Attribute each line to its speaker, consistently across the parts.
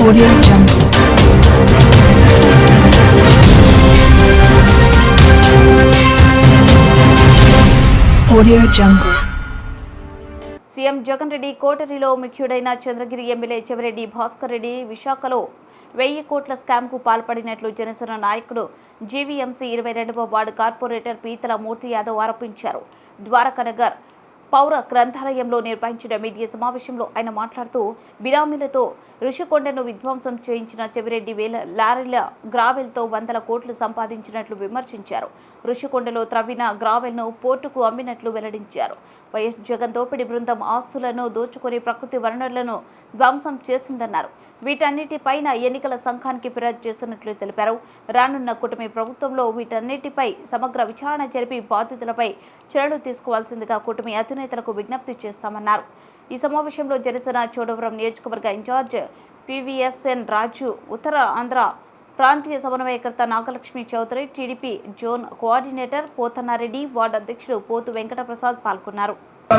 Speaker 1: Audio Jungle. Audio Jungle.
Speaker 2: CM Jagan Reddy కోటరిలో ముఖ్యుడైన Chandragiri MLA Chevireddy Bhaskar Reddy విశాఖలో 1000 కోట్ల స్కామ్కు పాల్పడినట్లు జనసేన నాయకుడు జీవీఎంసీ 22వ వార్డు కార్పొరేటర్ పీతల మూర్తి యాదవ్ ఆరోపించారు. ద్వారకానగర్ పౌర గ్రంథాలయంలో నిర్వహించిన మీడియా సమావేశంలో ఆయన మాట్లాడుతూ బినామీలతో ఋషికొండను విధ్వంసం చేయించిన చెవిరెడ్డి వేల లారీల గ్రావెల్తో 100 కోట్లు సంపాదించినట్లు విమర్శించారు. ఋషికొండలో త్రవ్విన గ్రావెల్ను పోర్టుకు అమ్మినట్లు వెల్లడించారు. వైఎస్ జగన్ దోపిడీ బృందం ఆస్తులను దోచుకొని ప్రకృతి వనరులను ధ్వంసం చేసిందన్నారు. వీటన్నిటిపైన ఎన్నికల సంఘానికి ఫిర్యాదు చేస్తున్నట్లు తెలిపారు. రానున్న కూటమి ప్రభుత్వంలో వీటన్నిటిపై సమగ్ర విచారణ జరిపి బాధితులపై చర్యలు తీసుకోవాల్సిందిగా కూటమి అధినేతలకు విజ్ఞప్తి చేస్తామన్నారు. ఈ సమావేశంలో జనసేన చోడవరం నియోజకవర్గ ఇన్ఛార్జ్ పివిఎస్ఎన్ రాజు, ఉత్తర ఆంధ్ర ప్రాంతీయ సమన్వయకర్త Nagalakshmi Chowdary, TDP zone coordinator Pothannareddy, ward అధ్యక్షుడు పోతు వెంకటప్రసాద్ పాల్గొన్నారు.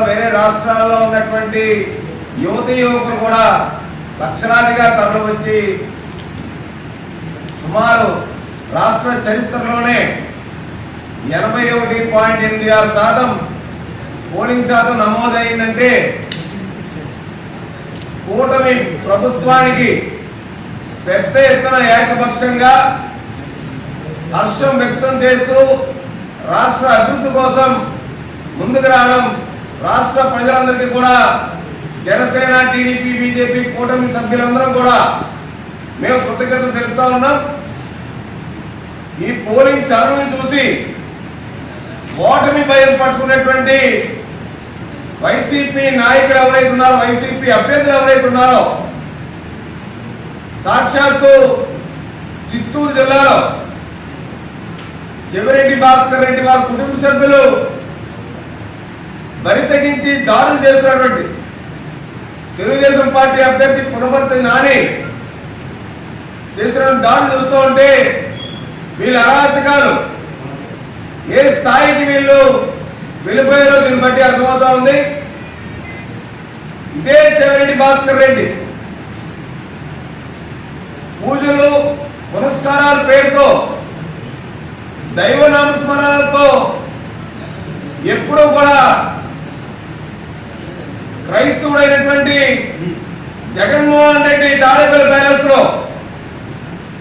Speaker 3: వేరే రాష్ట్రాల్లో ఉన్నటువంటి యువకులు కూడా లక్షలాదిగా తరలివచ్చి సుమారు రాష్ట్ర చరిత్రలోనే 81.86% పోలింగ్ శాతం నమోదైందంటే కూటమి ప్రభుత్వానికి పెద్ద ఎత్తున ఏకపక్షంగా హర్షం వ్యక్తం చేస్తూ రాష్ట్ర అభివృద్ధి కోసం ముందుకు రావడం, రాష్ట్ర ప్రజలందరికీ కూడా జనసేన, టీడీపీ, బీజేపీ కూటమి సభ్యులందరం కూడా మేము కృతజ్ఞతలు తెలుపుతా ఉన్నాం. ఈ పోలింగ్ సరళిని చూసి ఓటమి భయం పట్టుకున్నటువంటి వైసీపీ నాయకులు ఎవరైతే ఉన్నారో, వైసీపీ అభ్యర్థులు ఎవరైతే ఉన్నారో, సాక్షాత్తు చిత్తూరు జిల్లాలో చెవిరెడ్డి భాస్కర్ రెడ్డి వారి కుటుంబ సభ్యులు బరి తెగించి దాడులు చేస్తున్నటువంటి తెలుగుదేశం పార్టీ అభ్యర్థి పునమర్తి నాని చేస్తున్న దాడులు చూస్తూ ఉంటే వీళ్ళ అరాచకాలు ఏ స్థాయికి వీళ్ళు వెళ్ళిపోయారో దీన్ని బట్టి అర్థమవుతా ఉంది. ఇదే చెవిరెడ్డి భాస్కర్ రెడ్డి పూజలు పునస్కారాల పేరుతో, దైవ నామస్మరణలతో ఎప్పుడూ కూడా క్రైస్తవుడైనటువంటి జగన్మోహన్ రెడ్డి తాడేపల్లి ప్యాలెస్ లో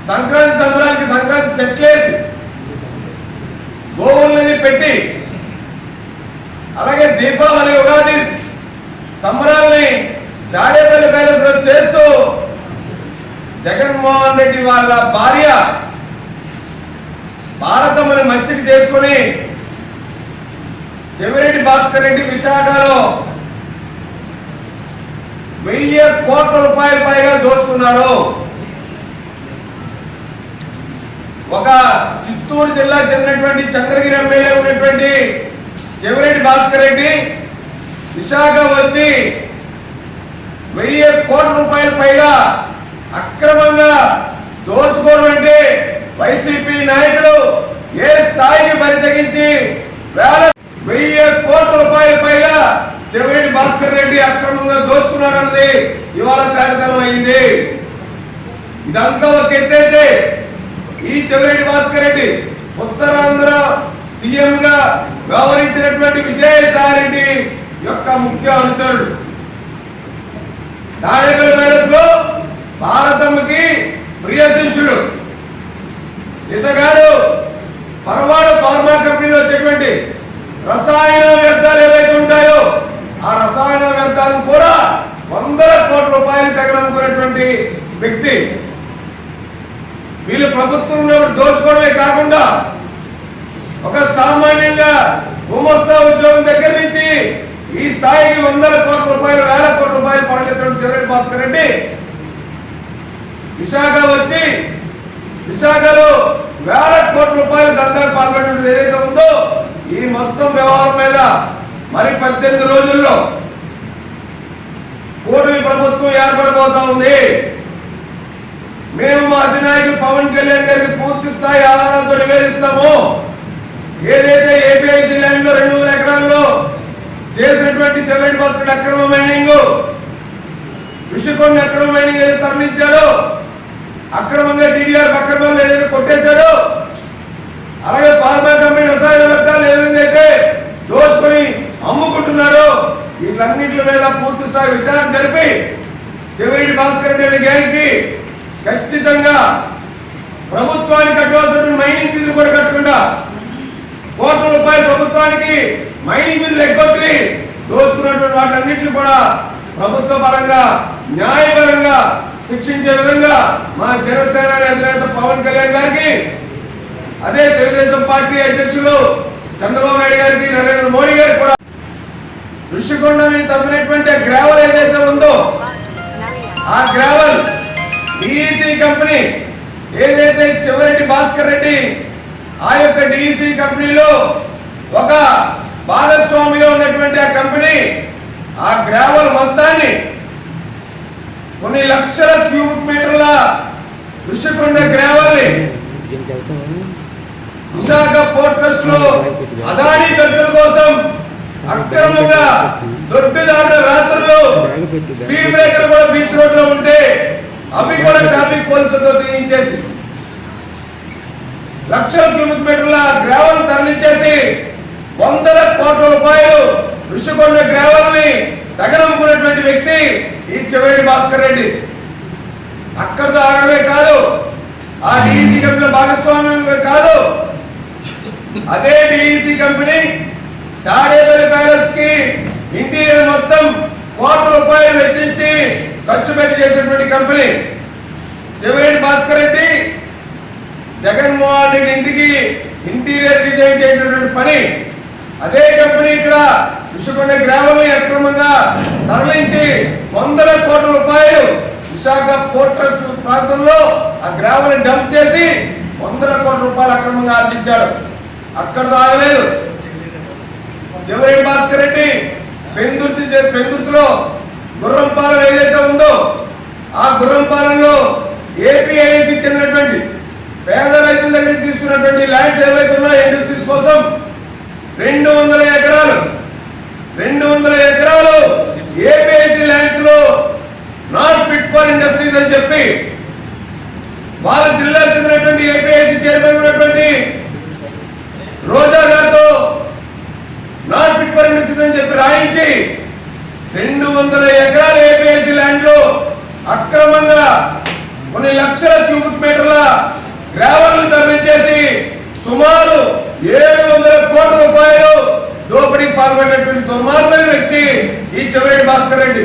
Speaker 3: సంక్రాంతి సంబరాలకి సంక్రాంతి సెట్లేసి గోవుల్ని పెట్టి, అలాగే దీపావళి, ఉగాది సంబరాల్ని తాడేపల్లి ప్యాలెస్ లో చేస్తూ జగన్మోహన్ రెడ్డి వాళ్ళ భార్య భారతమ్మని మంచికి చేసుకుని చెవిరెడ్డి భాస్కర్ రెడ్డి విశాఖలో 1000 కోట్ల రూపాయల పైగా దోచుకున్నారు. ఒక చిత్తూరు జిల్లా చెందినటువంటి చంద్రగిరి ఎమ్మెల్యే ఉన్నటువంటి చెవిరెడ్డి భాస్కర్ రెడ్డి విశాఖ వచ్చి 1000 కోట్ల రూపాయల పైగా అక్రమంగా దోచుకోవడం అంటే వైసీపీ నాయకులు ఏ స్థాయికి బరి తెగించి 1000 కోట్ల రూపాయల పైగా చెవిరెడ్డి భాస్కర్ రెడ్డి అక్రమంగా దోచుకున్నాడు అన్నది ఇవాళ తేటతనం అయింది. ఇదంతా ఒక ఎత్తైతే ఈ చెవిరెడ్డి భాస్కర్ రెడ్డి ఉత్తరాంధ్ర సీఎం గా వ్యవహరించినటువంటి విజయసాయి రెడ్డి యొక్క ముఖ్య అనుచరుడు. తాడేపల్లి ప్యాలెస్ లో భారతమ్మకి ప్రియ శిష్యుడు. ఇతగాడు పరవాడ ఫార్మా కంపెనీలో వచ్చేటువంటి రసాయన వ్యర్థాలు ఏవైతే ఉంటాయో ఆ రసాయన వ్యర్థాలను కూడా 100 కోట్ల రూపాయలు తగలనుకున్నటువంటి వ్యక్తి. వీళ్ళు ప్రభుత్వంలో దోచుకోవడమే కాకుండా ఒక సామాన్యంగా గుమస్తా ఉద్యోగం దగ్గర నుంచి ఈ స్థాయికి 100 కోట్ల రూపాయలు, 1000 కోట్ల రూపాయలు పడగెత్తడం చెవిరెడ్డి భాస్కర్ రెడ్డి విశాఖ వచ్చి విశాఖలో 1000 కోట్ల రూపాయల దందాకు పాల్పడినది ఏదైతే ఉందో ఈ మొత్తం వ్యవహారం మీద మరి 18 రోజుల్లో కూటమి ప్రభుత్వం ఏర్పడబోతా ఉంది. మేము మా అధినాయకుడు పవన్ కళ్యాణ్ గారికి పూర్తి స్థాయి ఆధారాలతో నివేదిస్తాము. ఏదైతే ఏపీఐసీ ల్యాండ్ లో 200 ఎకరాల్లో చేసినటువంటి చెవిరెడ్డి భాస్కర్ అక్రమ మైనింగ్, ఋషికొండ అక్రమ మైనింగ్ ఏదైతే తరలించాడో అక్రమంగా టీడీఆర్ అక్రమంగా ఏదైతే కొట్టేశాడో, అలాగే ఫార్మా కంపెనీ రసాయన వ్యర్థాలు ఏదైతే దోచుకొని అమ్ముకుంటున్నారో వీటన్నిటి మీద పూర్తి స్థాయి విచారణ జరిపి చెవిరెడ్డి భాస్కర్ రెడ్డి గ్యాంగ్ కి ఖచ్చితంగా ప్రభుత్వానికి కట్టవలసిన మైనింగ్ ఫీజులు కూడా కట్టకుండా కోట్ల రూపాయలు ప్రభుత్వానికి మైనింగ్ ఫీజులు ఎగ్గొట్టి దోచుకున్నటువంటి వాటన్నిటిని కూడా ప్రభుత్వ పరంగా న్యాయపరంగా శిక్షించే విధంగా మా జనసేన అధినేత పవన్ కళ్యాణ్ గారికి, అదే తెలుగుదేశం పార్టీ అధ్యక్షులు చంద్రబాబు నాయుడు గారికి, నరేంద్ర మోడీ గారికి కూడా ఋషికొండని తవ్వినటువంటి గ్రావెల్ ఏదైతే ఉందో ఆ గ్రావెల్ డిఈసి కంపెనీ ఏదైతే చెవిరెడ్డి భాస్కర్ రెడ్డి ఆ యొక్క డిఈసి కంపెనీలో ఒక భాగస్వామిగా ఉన్నటువంటి ఆ కంపెనీ ఆ గ్రావెల్ మొత్తాన్ని కొన్ని లక్షల క్యూబిక్ మీటర్ల ఋషికొండ గ్రావెల్ ని విశాఖ పోర్ట్ ట్రస్ట్ లో అదానీ పెద్దల కోసం అక్రమంగా దొడ్డిదారుల రాత్రులు స్పీడ్ బ్రేకర్ కూడా బీచ్ రోడ్ లో ఉంటే అవి కూడా ట్రాఫిక్ పోలీసులతో తీయించేసి లక్షల క్యూబిక్ మీటర్ల గ్రావెల్ తరలించేసి వందల కోట్ల రూపాయలు ఋషికొండ గ్రావెల్ ని తగలమ్ముకున్నటువంటి వ్యక్తి ఈ చెవిరెడ్డి భాస్కర్ రెడ్డి. అక్కడితో ఆగడమే కాదు, ఆ డిఈసి కంపెనీ భాగస్వామ్యం కాదు, అదే డిఈసి కంపెనీ తాడేపల్లి ప్యాలెస్ కి ఇంటీరియర్ మొత్తం కోట్ల రూపాయలు వెచ్చించి ఖర్చు పెట్టి చేసినటువంటి కంపెనీ. చెవిరెడ్డి భాస్కర్ రెడ్డి జగన్మోహన్ రెడ్డి ఇంటికి ఇంటీరియర్ డిజైన్ చేసినటువంటి పని. అదే కంపెనీ ఇక్కడ ఋషికొండ గ్రావెల్ ని అక్రమంగా తరలించి వందల కోట్ల రూపాయలు విశాఖ పోర్ట్ ట్రస్ట్ ప్రాంతంలో ఆ గ్రావెల్ ని డంప్ చేసి వందల కోట్ల రూపాయలు అక్రమంగా ఆర్జించాడు. అక్కడ ఆగలేదు. చెవిరెడ్డి భాస్కర్ రెడ్డి పెందుర్తిలో గుర్రంపాలెం ఏదైతే ఉందో ఆ గుర్రంపాలెంలో ఏపీఐసి చెందినటువంటి పేద రైతుల దగ్గర తీసుకున్నటువంటి ల్యాండ్స్ ఏవైతే ఉన్నాయో ఇండస్ట్రీస్ కోసం 200 ఎకరాలు ఏపీఐసి ల్యాండ్స్ లో నాట్ ఫిట్ ఫర్ ఇండస్ట్రీస్ అని చెప్పి వాళ్ళ జిల్లాకు చెందినటువంటి ఏపీఐసి చైర్మన్ ఉన్నటువంటి రోజా గారితో నాట్ ఫిట్ ఫర్ ఇండస్ట్రీస్ అని చెప్పి రాయించి 200 ఎకరాల ఏపీఐసి ల్యాండ్ లో అక్రమంగా కొన్ని లక్షల క్యూబిక్ మీటర్ల గ్రావెల్ తరలించేసి సుమారు 700 కోట్ల రూపాయలు దోపిడీకి పాల్పడినటువంటి దుర్మార్గమైన వ్యక్తి ఈ చెవిరెడ్డి భాస్కర్ రెడ్డి.